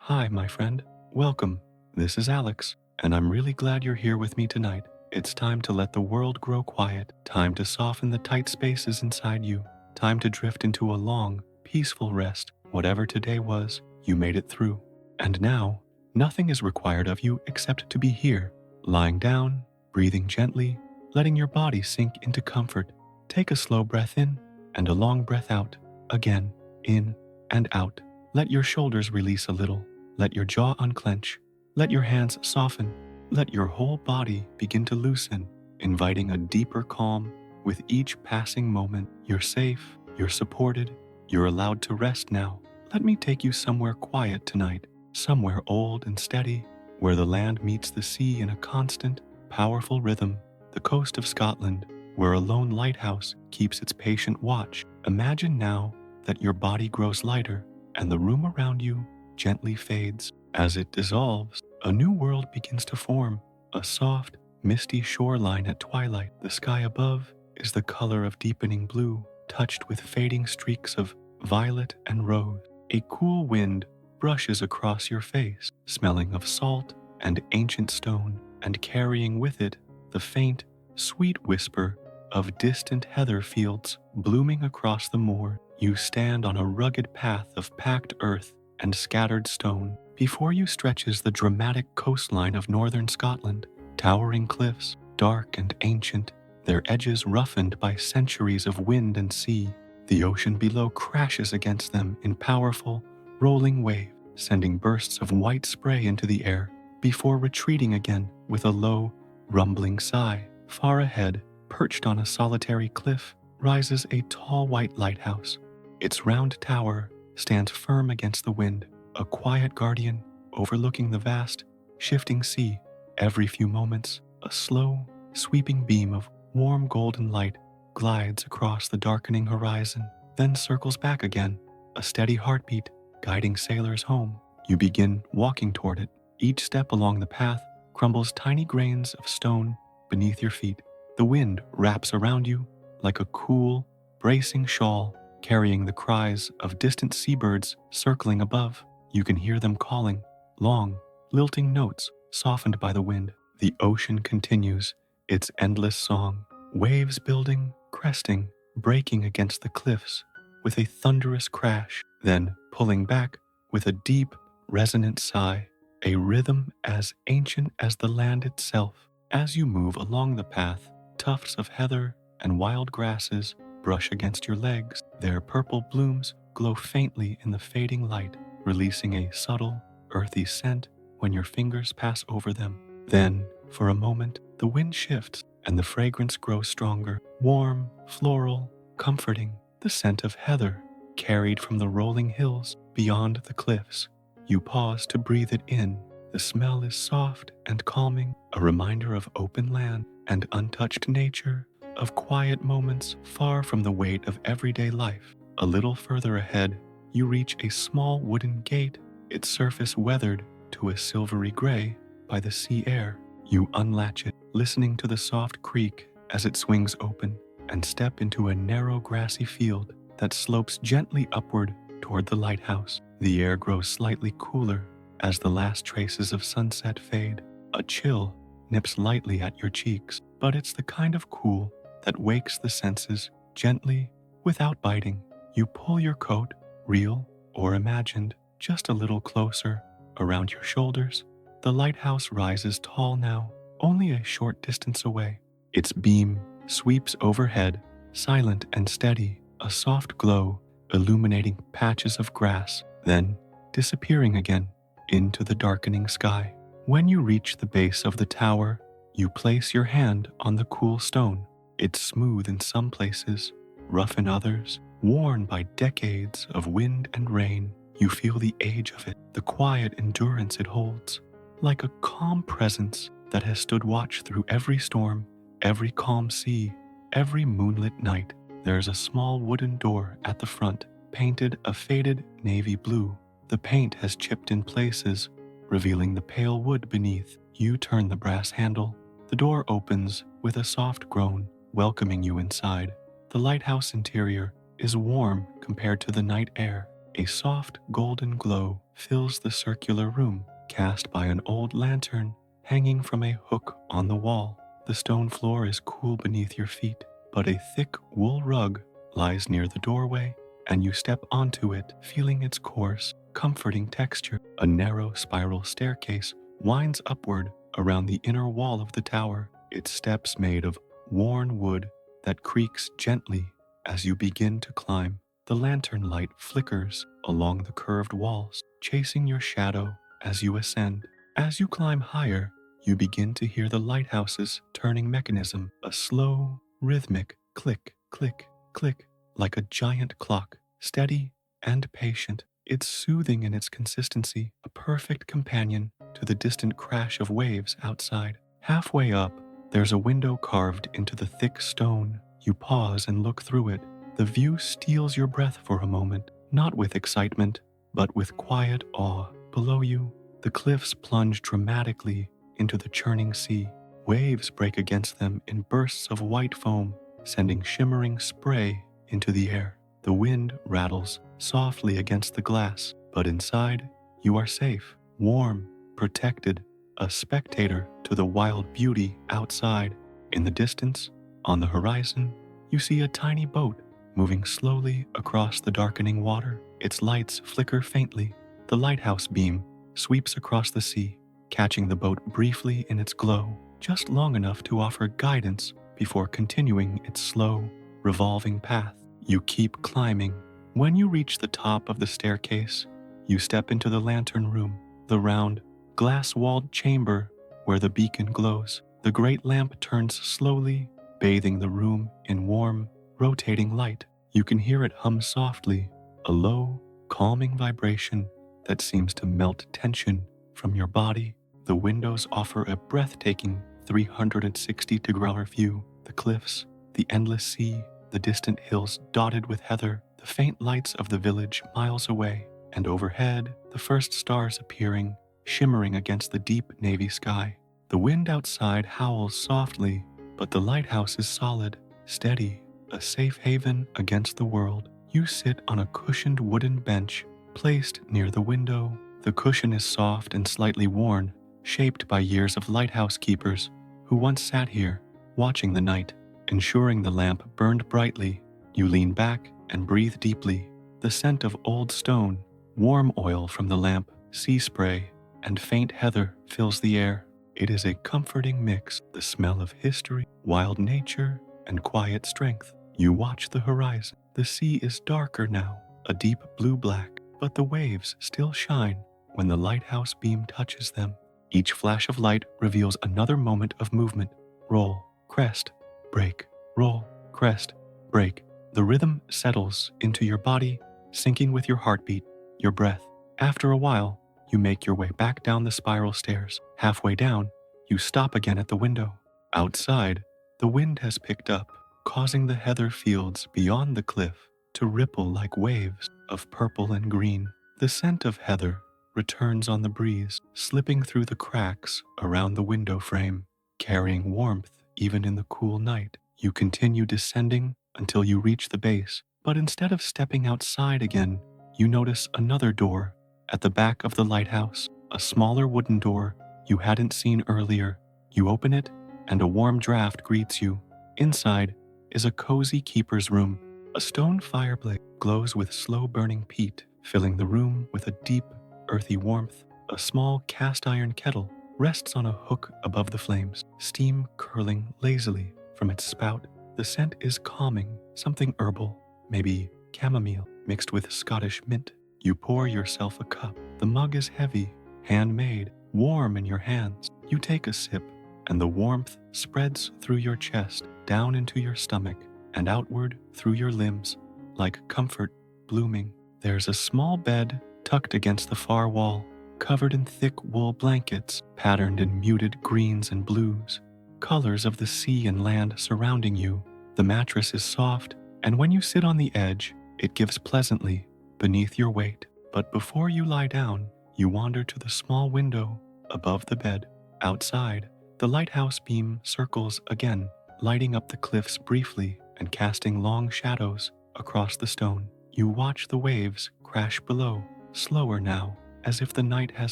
Hi, my friend. Welcome. This is Alex, and I'm really glad you're here with me tonight. It's time to let the world grow quiet, time to soften the tight spaces inside you, time to drift into a long, peaceful rest. Whatever today was, you made it through. And now, nothing is required of you except to be here, lying down, breathing gently, letting your body sink into comfort. Take a slow breath in and a long breath out. Again, in and out. Let your shoulders release a little. Let your jaw unclench. Let your hands soften. Let your whole body begin to loosen, inviting a deeper calm with each passing moment. You're safe, you're supported, you're allowed to rest now. Let me take you somewhere quiet tonight, somewhere old and steady, where the land meets the sea in a constant, powerful rhythm. The coast of Scotland, where a lone lighthouse keeps its patient watch. Imagine now that your body grows lighter and the room around you gently fades. As it dissolves, a new world begins to form, a soft, misty shoreline at twilight. The sky above is the color of deepening blue, touched with fading streaks of violet and rose. A cool wind brushes across your face, smelling of salt and ancient stone, and carrying with it the faint, sweet whisper of distant heather fields blooming across the moor. You stand on a rugged path of packed earth and scattered stone. Before you stretches the dramatic coastline of northern Scotland, towering cliffs, dark and ancient, their edges roughened by centuries of wind and sea. The ocean below crashes against them in powerful, rolling waves, sending bursts of white spray into the air, before retreating again with a low, rumbling sigh. Far ahead, perched on a solitary cliff, rises a tall white lighthouse. Its round tower stands firm against the wind, a quiet guardian overlooking the vast, shifting sea. Every few moments, a slow, sweeping beam of warm golden light glides across the darkening horizon, then circles back again, a steady heartbeat guiding sailors home. You begin walking toward it. Each step along the path crumbles tiny grains of stone beneath your feet. The wind wraps around you like a cool, bracing shawl, carrying the cries of distant seabirds circling above. You can hear them calling, long, lilting notes softened by the wind. The ocean continues its endless song, waves building, cresting, breaking against the cliffs with a thunderous crash, then pulling back with a deep, resonant sigh, a rhythm as ancient as the land itself. As you move along the path, tufts of heather and wild grasses brush against your legs. Their purple blooms glow faintly in the fading light, releasing a subtle, earthy scent when your fingers pass over them. Then, for a moment, the wind shifts and the fragrance grows stronger, warm, floral, comforting, the scent of heather carried from the rolling hills beyond the cliffs. You pause to breathe it in. The smell is soft and calming, a reminder of open land and untouched nature, of quiet moments far from the weight of everyday life. A little further ahead, you reach a small wooden gate, its surface weathered to a silvery gray by the sea air. You unlatch it, listening to the soft creak as it swings open, and step into a narrow grassy field that slopes gently upward toward the lighthouse. The air grows slightly cooler as the last traces of sunset fade. A chill nips lightly at your cheeks, but it's the kind of cool that wakes the senses gently without biting. You pull your coat, real or imagined, just a little closer around your shoulders. The lighthouse rises tall now, only a short distance away. Its beam sweeps overhead, silent and steady, a soft glow illuminating patches of grass, then disappearing again into the darkening sky. When you reach the base of the tower, you place your hand on the cool stone. It's smooth in some places, rough in others, worn by decades of wind and rain. You feel the age of it, the quiet endurance it holds, like a calm presence that has stood watch through every storm, every calm sea, every moonlit night. There's a small wooden door at the front, painted a faded navy blue. The paint has chipped in places, revealing the pale wood beneath. You turn the brass handle. The door opens with a soft groan, welcoming you inside. The lighthouse interior is warm compared to the night air. A soft golden glow fills the circular room, cast by an old lantern hanging from a hook on the wall. The stone floor is cool beneath your feet, but a thick wool rug lies near the doorway, and you step onto it, feeling its coarse, comforting texture. A narrow spiral staircase winds upward around the inner wall of the tower, its steps made of worn wood that creaks gently as you begin to climb. The lantern light flickers along the curved walls, chasing your shadow as you ascend. As you climb higher, you begin to hear the lighthouse's turning mechanism, a slow, rhythmic click, click, click, like a giant clock, steady and patient. It's soothing in its consistency, a perfect companion to the distant crash of waves outside. Halfway up, there's a window carved into the thick stone. You pause and look through it. The view steals your breath for a moment, not with excitement, but with quiet awe. Below you, the cliffs plunge dramatically into the churning sea. Waves break against them in bursts of white foam, sending shimmering spray into the air. The wind rattles softly against the glass, but inside, you are safe, warm, protected, a spectator to the wild beauty outside. In the distance, on the horizon, you see a tiny boat moving slowly across the darkening water. Its lights flicker faintly. The lighthouse beam sweeps across the sea, catching the boat briefly in its glow, just long enough to offer guidance before continuing its slow, revolving path. You keep climbing. When you reach the top of the staircase, you step into the lantern room, the round, glass-walled chamber where the beacon glows. The great lamp turns slowly, bathing the room in warm, rotating light. You can hear it hum softly, a low, calming vibration that seems to melt tension from your body. The windows offer a breathtaking 360-degree view. The cliffs, the endless sea, the distant hills dotted with heather, the faint lights of the village miles away, and overhead, the first stars appearing, shimmering against the deep navy sky. The wind outside howls softly, but the lighthouse is solid, steady, a safe haven against the world. You sit on a cushioned wooden bench placed near the window. The cushion is soft and slightly worn, shaped by years of lighthouse keepers who once sat here, watching the night. Ensuring the lamp burned brightly, you lean back and breathe deeply. The scent of old stone, warm oil from the lamp, sea spray, and faint heather fills the air. It is a comforting mix, the smell of history, wild nature, and quiet strength. You watch the horizon. The sea is darker now, a deep blue-black, but the waves still shine when the lighthouse beam touches them. Each flash of light reveals another moment of movement. Roll, crest, break, roll, crest, break. The rhythm settles into your body, syncing with your heartbeat, your breath. After a while, you make your way back down the spiral stairs. Halfway down, you stop again at the window. Outside, the wind has picked up, causing the heather fields beyond the cliff to ripple like waves of purple and green. The scent of heather returns on the breeze, slipping through the cracks around the window frame, carrying warmth even in the cool night. You continue descending until you reach the base, but instead of stepping outside again, you notice another door at the back of the lighthouse, a smaller wooden door you hadn't seen earlier. You open it, and a warm draft greets you. Inside is a cozy keeper's room. A stone fireplace glows with slow-burning peat, filling the room with a deep, earthy warmth. A small cast-iron kettle rests on a hook above the flames, steam curling lazily from its spout. The scent is calming, something herbal, maybe chamomile mixed with Scottish mint. You pour yourself a cup. The mug is heavy, handmade, warm in your hands. You take a sip, and the warmth spreads through your chest, down into your stomach, and outward through your limbs, like comfort blooming. There's a small bed tucked against the far wall, covered in thick wool blankets, patterned in muted greens and blues, colors of the sea and land surrounding you. The mattress is soft, and when you sit on the edge, it gives pleasantly beneath your weight. But before you lie down, you wander to the small window above the bed. Outside, the lighthouse beam circles again, lighting up the cliffs briefly and casting long shadows across the stone. You watch the waves crash below, slower now, as if the night has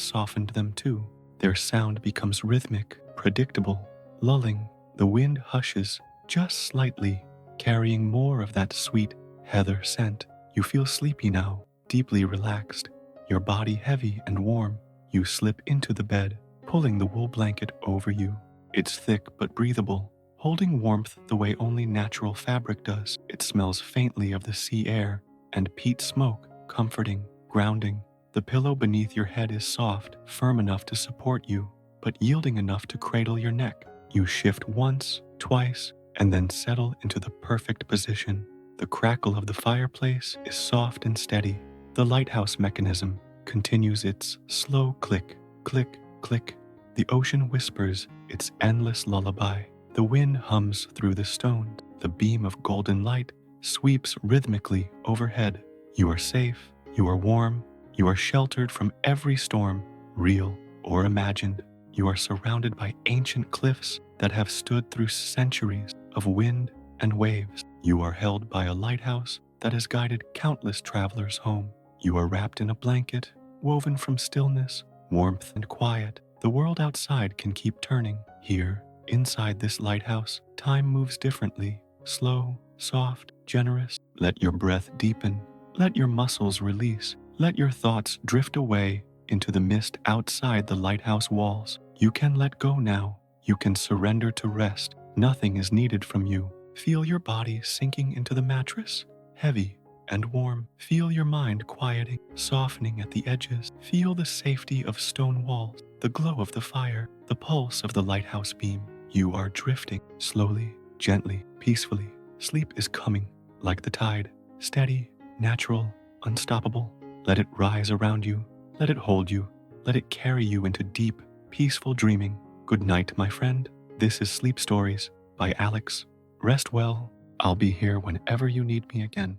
softened them too. Their sound becomes rhythmic, predictable, lulling. The wind hushes just slightly, carrying more of that sweet heather scent. You feel sleepy now, deeply relaxed, your body heavy and warm. You slip into the bed, pulling the wool blanket over you. It's thick but breathable, holding warmth the way only natural fabric does. It smells faintly of the sea air and peat smoke, comforting, grounding. The pillow beneath your head is soft, firm enough to support you, but yielding enough to cradle your neck. You shift once, twice, and then settle into the perfect position. The crackle of the fireplace is soft and steady. The lighthouse mechanism continues its slow click, click, click. The ocean whispers its endless lullaby. The wind hums through the stones. The beam of golden light sweeps rhythmically overhead. You are safe, you are warm, you are sheltered from every storm, real or imagined. You are surrounded by ancient cliffs that have stood through centuries of wind and waves. You are held by a lighthouse that has guided countless travelers home. You are wrapped in a blanket, woven from stillness, warmth, and quiet. The world outside can keep turning. Here, inside this lighthouse, time moves differently, slow, soft, generous. Let your breath deepen. Let your muscles release. Let your thoughts drift away into the mist outside the lighthouse walls. You can let go now. You can surrender to rest. Nothing is needed from you. Feel your body sinking into the mattress, heavy and warm. Feel your mind quieting, softening at the edges. Feel the safety of stone walls, the glow of the fire, the pulse of the lighthouse beam. You are drifting, slowly, gently, peacefully. Sleep is coming, like the tide, steady, natural, unstoppable. Let it rise around you. Let it hold you. Let it carry you into deep, peaceful dreaming. Good night, my friend. This is Sleep Stories by Alex. Rest well. I'll be here whenever you need me again.